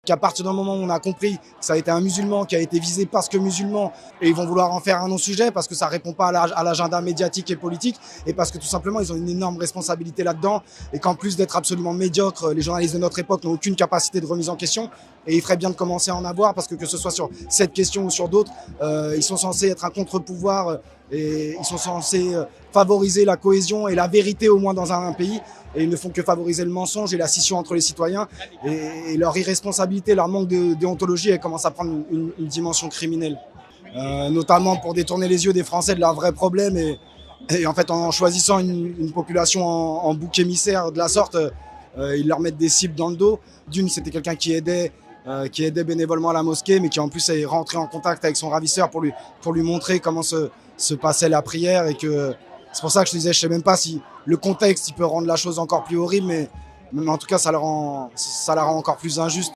Qu'à partir du moment où on a compris que ça a été un musulman qui a été visé parce que musulman, et ils vont vouloir en faire un non-sujet parce que ça répond pas à l'agenda médiatique et politique, et parce que tout simplement ils ont une énorme responsabilité là-dedans, et qu'en plus d'être absolument médiocres, les journalistes de notre époque n'ont aucune capacité de remise en question, et il ferait bien de commencer à en avoir, parce que ce soit sur cette question ou sur d'autres, ils sont censés être un contre-pouvoir, et ils sont censés favoriser la cohésion et la vérité au moins dans un pays, et ils ne font que favoriser le mensonge et la scission entre les citoyens, et leur irresponsabilité, leur manque de déontologie, elle commence à prendre une dimension criminelle, notamment pour détourner les yeux des Français de leurs vrais problèmes, et en fait en choisissant une population en bouc émissaire de la sorte, ils leur mettent des cibles dans le dos. D'une, c'était quelqu'un qui aidait bénévolement à la mosquée, mais qui en plus est rentré en contact avec son ravisseur pour lui montrer comment se passait la prière, et que c'est pour ça que je te disais, je sais même pas si le contexte il peut rendre la chose encore plus horrible, mais en tout cas ça la rend encore plus injuste.